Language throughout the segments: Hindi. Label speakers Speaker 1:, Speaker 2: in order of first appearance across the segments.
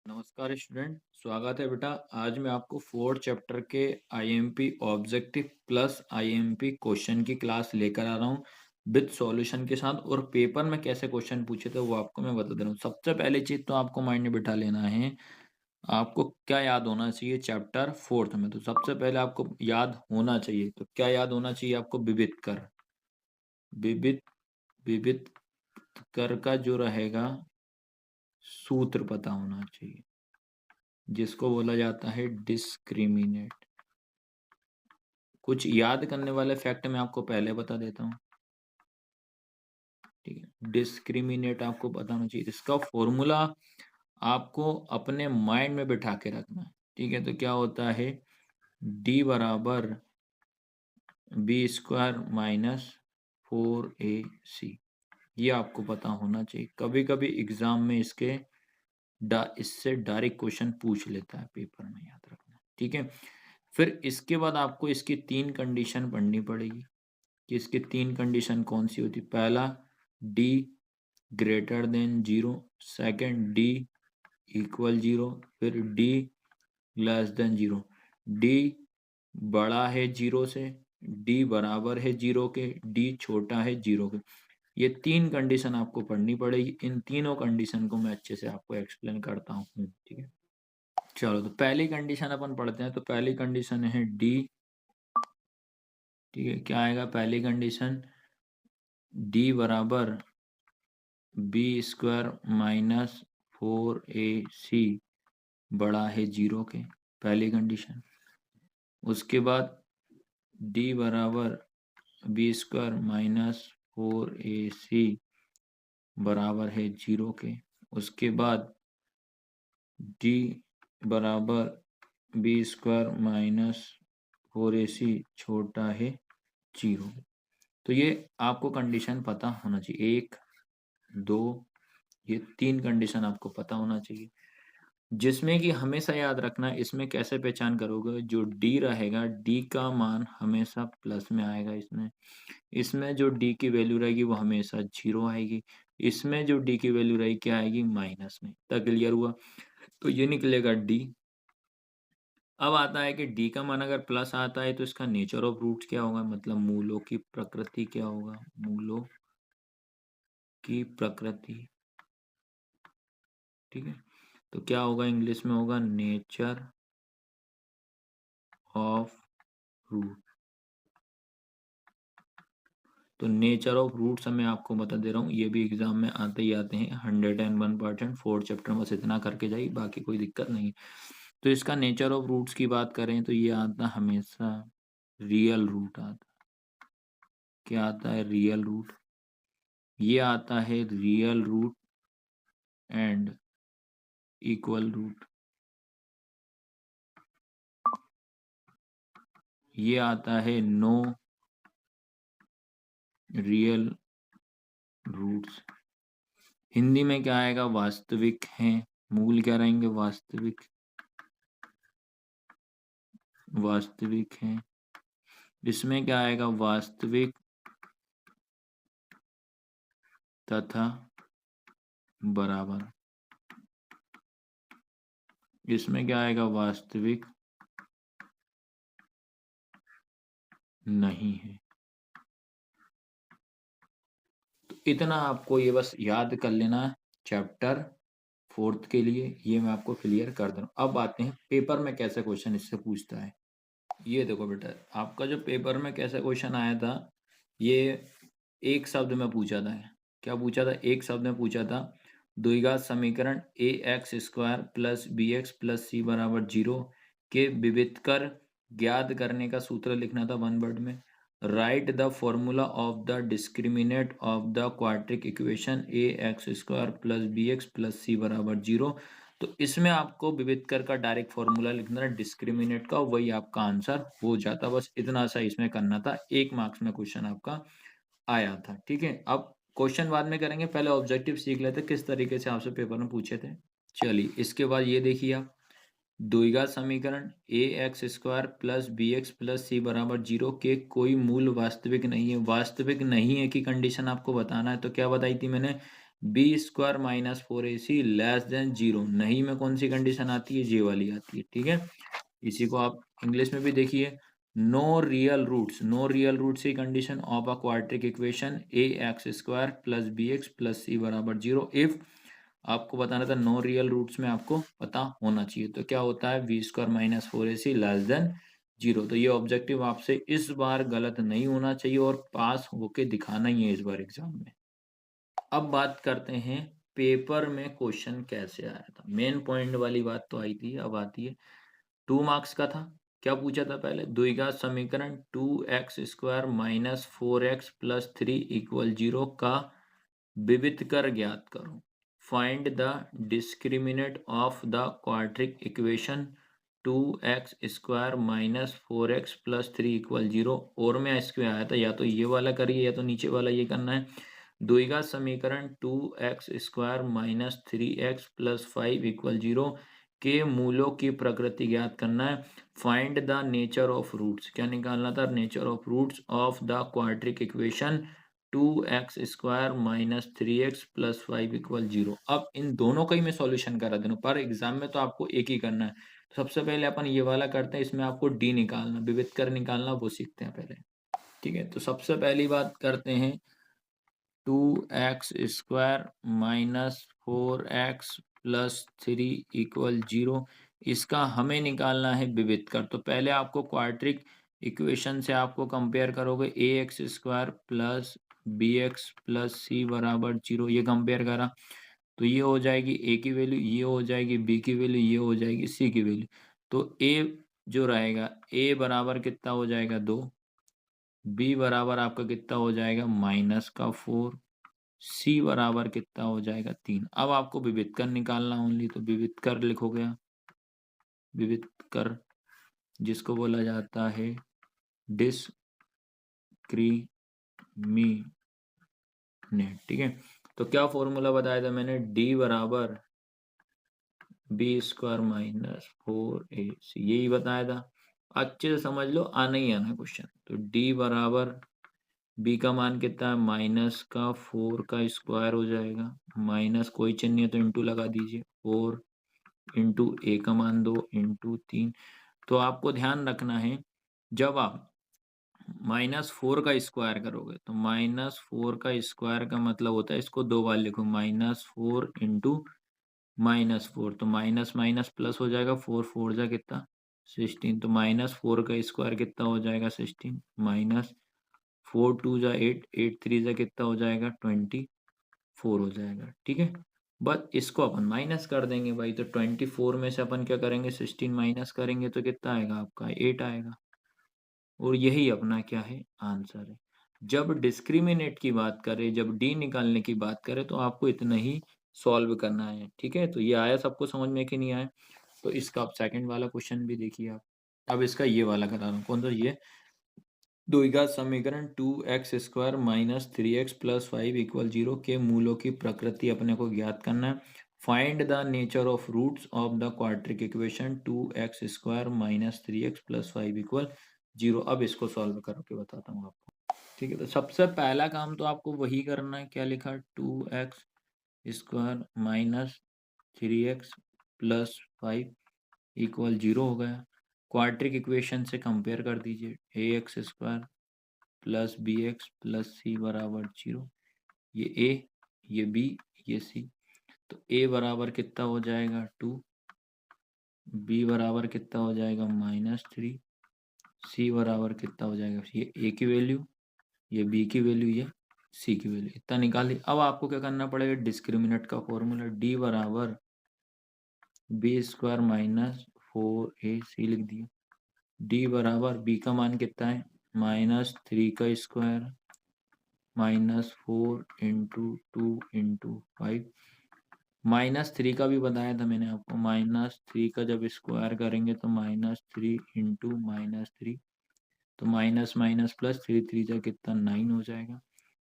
Speaker 1: नमस्कार स्टूडेंट, स्वागत है बेटा। आज मैं आपको फोर्थ चैप्टर के IMP objective plus IMP question की क्लास लेकर आ रहा हूँ विद सॉल्यूशन के साथ। और पेपर में कैसे क्वेश्चन पूछे थे वो आपको मैं बता दे रहा हूँ। सबसे पहली चीज तो आपको माइंड में बिठा लेना है, आपको क्या याद होना चाहिए चैप्टर फोर्थ में। तो सबसे पहले आपको याद होना चाहिए, तो क्या याद होना चाहिए आपको? विविध कर। विविध विविध कर का जो रहेगा सूत्र पता होना चाहिए, जिसको बोला जाता है डिस्क्रिमिनेट। कुछ याद करने वाले फैक्ट मैं आपको पहले बता देता हूँ, ठीक है। डिस्क्रिमिनेट आपको बताना चाहिए, इसका फॉर्मूला आपको अपने माइंड में बिठा के रखना है, ठीक है। तो क्या होता है? डी बराबर बी स्क्वायर माइनस 4ac, ये आपको पता होना चाहिए। कभी कभी एग्जाम में इससे डायरेक्ट क्वेश्चन पूछ लेता है पेपर में, याद रखना, ठीक है। फिर इसके बाद आपको इसकी तीन कंडीशन पढ़नी पड़ेगी कि इसकी तीन कंडीशन कौन सी होती। पहला, D greater than zero. Second, D equal zero. फिर D less than zero. D बड़ा है जीरो से, डी बराबर है जीरो के, डी छोटा है जीरो के। ये तीन कंडीशन आपको पढ़नी पड़ेगी। इन तीनों कंडीशन को मैं अच्छे से आपको एक्सप्लेन करता हूँ, ठीक है। चलो, तो पहली कंडीशन अपन पढ़ते हैं। तो पहली कंडीशन है डी, ठीक है। क्या आएगा पहली कंडीशन? डी बराबर बी स्क्वायर माइनस 4ac बड़ा है जीरो के, पहली कंडीशन। उसके बाद डी बराबर बी स्क्वायर माइनस 4ac बराबर है जीरो के। उसके बाद डी बराबर बी स्क्वायर माइनस 4ac छोटा है जीरो। तो ये आपको कंडीशन पता होना चाहिए। एक, दो, ये तीन कंडीशन आपको पता होना चाहिए, जिसमें कि हमेशा याद रखना। इसमें कैसे पहचान करोगे? जो डी रहेगा, डी का मान हमेशा प्लस में आएगा। इसमें इसमें जो डी की वैल्यू रहेगी वो हमेशा जीरो आएगी। इसमें जो डी की वैल्यू रहेगी क्या आएगी? माइनस में। तक क्लियर हुआ? तो ये निकलेगा डी। अब आता है कि डी का मान अगर प्लस आता है तो इसका नेचर ऑफ रूट क्या होगा, मतलब मूलों की प्रकृति क्या होगा? मूलों की प्रकृति, ठीक है। तो क्या होगा? इंग्लिश में होगा नेचर ऑफ रूट। तो नेचर ऑफ रूट्स मैं आपको बता दे रहा हूँ, ये भी एग्जाम में आते ही आते हैं 101%। फोर्थ चैप्टर में बस इतना करके जाइए, बाकी कोई दिक्कत नहीं है। तो इसका नेचर ऑफ रूट्स की बात करें तो ये आता हमेशा रियल रूट आता। क्या आता है? Real root. ये आता है real root and equal root. ये आता है नो रियल रूट्स। हिंदी में क्या आएगा? वास्तविक हैं। मूल क्या रहेंगे? वास्तविक, वास्तविक हैं। इसमें क्या आएगा? वास्तविक तथा बराबर। इसमें क्या आएगा? वास्तविक नहीं है। तो इतना आपको ये बस याद कर लेना चैप्टर फोर्थ के लिए, ये मैं आपको क्लियर कर दूँ। अब आते हैं पेपर में कैसे क्वेश्चन इससे पूछता है। ये देखो बेटा, आपका जो पेपर में कैसे क्वेश्चन आया था, ये एक शब्द में पूछा था। क्या पूछा था? एक शब्द में पूछा था। द्विघात समीकरण a x square plus b x plus c बराबर जीरो के विविध कर ज्ञात करने का सूत्र लिखना था वन वर्ड में। Write the formula of the discriminant of the quadratic equation a x square plus b x plus c बराबर जीरो। तो इसमें आपको विविध कर का डायरेक्ट फॉर्मूला लिखना था डिस्क्रिमिनेट का, वही आपका आंसर हो जाता। बस इतना सा इसमें करना था। एक मार्क्स में क्वेश्चन आपका आया था, ठीक है। अब क्वेश्चन बाद में करेंगे, पहले ऑब्जेक्टिव सीख लेते किस तरीके से आपसे पेपर में पूछे थे। चलिए, इसके बाद ये देखिए आप, द्विघात समीकरण a x square plus b x plus c बराबर जीरो के कोई मूल वास्तविक नहीं है। वास्तविक नहीं है की कंडीशन आपको बताना है। तो क्या बताई थी मैंने? B square minus 4ac less than 0, नहीं में कौन सी कंडीशन आती है, ये वाली आती है, ठीक है। इसी को आप इंग्लिश में भी देखिए, no real roots, no real roots की condition of a quadratic equation a x square plus b x plus c बराबर 0 इफ, आपको बताना था नो रियल रूट्स में आपको पता होना चाहिए, तो क्या होता है B square minus 4ac less than 0। तो ये ऑब्जेक्टिव आपसे इस बार गलत नहीं होना चाहिए और पास होके दिखाना ही है इस बार एग्जाम में। अब बात करते हैं पेपर में क्वेश्चन कैसे आया था। मेन पॉइंट वाली बात तो आई थी, अब आती है 2 मार्क्स का था। क्या पूछा था पहले, द्विघात समीकरण 2x square minus 4x plus 3 equal 0 का विविध कर ज्ञात करो। Find the discriminant of the quadratic equation 2x square minus 4x plus 3 equal 0। और में इसके आया था, या तो ये वाला करिए या तो नीचे वाला ये करना है। द्विघात समीकरण 2x square minus 3x plus 5 equal 0 के मूलों की प्रकृति ज्ञात करना है। Find the nature of roots, क्या निकालना था, nature of roots of the quadratic equation 2x square minus 3x plus 5 equal 0। अब इन दोनों का ही मैं सॉल्यूशन करा दूं, पर एग्जाम में तो आपको एक ही करना है। तो सबसे पहले अपन ये वाला करते हैं, इसमें आपको डी निकालना, विविध कर निकालना, वो सीखते हैं पहले, ठीक है। तो सबसे पहली बात करते हैं 2x square minus 4x plus 3 equal 0, इसका हमें निकालना है विविध कर। तो पहले आपको क्वाड्रिक इक्वेशन से आपको कंपेयर करोगे, a x square plus b x plus c बराबर 0, ये कंपेयर करा तो ये हो जाएगी ए की वैल्यू, ये हो जाएगी बी की वैल्यू, ये हो जाएगी सी की वैल्यू। तो ए जो रहेगा, ए बराबर कितना हो जाएगा 2, बी बराबर आपका कितना हो जाएगा माइनस का 4, सी बराबर कितना हो जाएगा 3। अब आपको विविध कर निकालना ओनली, तो विविध कर लिखोगे, विविध कर जिसको बोला जाता है डिस्क्रिमिनेट, ठीक है। तो क्या फॉर्मूला बताया था मैंने, डी बराबर बी स्क्वायर माइनस 4ac, यही बताया था। अच्छे से समझ लो, आना ही आना क्वेश्चन। तो डी बराबर बी का मान कितना है, माइनस का 4 का स्क्वायर हो जाएगा, माइनस कोई चिन्ह नहीं है तो इंटू लगा दीजिए, 4 इंटू ए का मान 2 इंटू 3। तो आपको ध्यान रखना है, जब आप -4 का स्क्वायर करोगे तो -4 का स्क्वायर का मतलब होता है, इसको दो बार लिखो, -4 इंटू -4, तो माइनस माइनस प्लस हो जाएगा, 4 4 जा कितना 16, तो -4 का स्क्वायर कितना हो जाएगा 16, माइनस 4 2 जा 8, 8 3 जा कितना हो जाएगा 24 हो जाएगा, ठीक है। बस इसको अपन माइनस कर देंगे भाई, तो 24 में से अपन क्या करेंगे 16 माइनस करेंगे तो कितना आएगा आपका 8 आएगा, और यही अपना क्या है आंसर है। जब डिस्क्रिमिनेट की बात करें, जब डी निकालने की बात करें, तो आपको इतना ही सॉल्व करना है, ठीक है। तो ये आया सबको समझ में कि नहीं आया। तो इसका आप सेकंड वाला क्वेश्चन भी देखिए आप। अब इसका ये वाला करा रहा हूँ, कौन सा, ये द्विघात समीकरण 2x square minus 3x plus 5 equal 0 के मूलों की प्रकृति अपने को ज्ञात करना है। Find the nature of roots of the quadratic equation 2x square minus 3x plus 5 equal 0। अब इसको सॉल्व करके बताता हूँ आपको, ठीक है। तो सबसे पहला काम तो आपको वही करना है, क्या लिखा, 2x square minus 3x plus 5 equal 0 हो गया। क्वाड्रिक इक्वेशन से कंपेयर कर दीजिए, a x square plus b x plus c बराबर 0, ये ए, ये बी, ये सी। तो ए बराबर कितना हो जाएगा 2, बी बराबर कितना हो जाएगा -3, सी बराबर कितना हो जाएगा, ये ए की वैल्यू, ये बी की वैल्यू, ये सी की वैल्यू, इतना निकाल ली। अब आपको क्या करना पड़ेगा, डिस्क्रिमिनेंट का फॉर्मूला, डी बराबर बी स्क्वायर माइनस 4ac लिख दिया, डी बराबर बी का मान कितना है -3 का स्क्वायर -4 इंटू 2 इंटू 5, -3 का भी बताया था मैंने आपको, -3 का जब स्क्वायर करेंगे तो -3 इंटू -3, तो माइनस माइनस प्लस 3 3 जा कितना 9 हो जाएगा,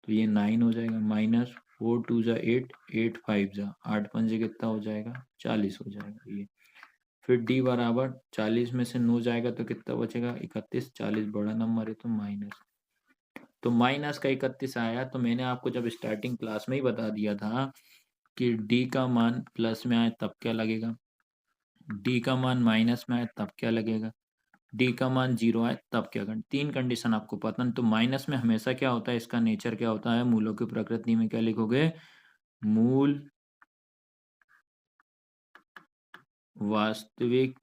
Speaker 1: तो ये 9 हो जाएगा, -4 2 जा 8, 8 5 जा 8 5 कितना हो जाएगा 40 हो जाएगा ये। फिर डी बराबर 40 में से 9 जाएगा तो कितना बचेगा 31, 40 बड़ा नंबर है तो माइनस, तो माइनस का 31 आया, तो मैंने आपको जब स्टार्टिंग क्लास में ही बता दिया था कि डी का मान प्लस में आए तब क्या लगेगा, डी का मान माइनस में आए तब क्या लगेगा, डी का मान 0 आए तब क्या करना। 3 कंडीशन आपको पता है। तो माइनस में हमेशा क्या होता है, इसका नेचर क्या होता है, मूलों की प्रकृति में क्या लिखोगे, मूल वास्तविक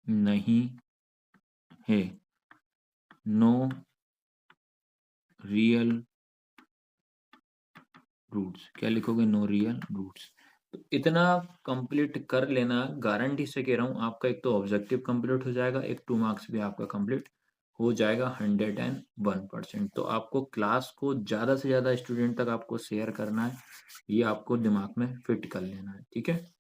Speaker 1: नहीं है, नो रियल रूट्स। क्या लिखोगे, नो रियल रूट्स। तो इतना कंप्लीट कर लेना, गारंटी से कह रहा हूँ, आपका एक तो ऑब्जेक्टिव कंप्लीट हो जाएगा, एक 2 मार्क्स भी आपका कंप्लीट हो जाएगा 101%। तो आपको क्लास को ज़्यादा से ज़्यादा स्टूडेंट तक आपको शेयर करना है, ये आपको दिमाग में फिट कर लेना है, ठीक है।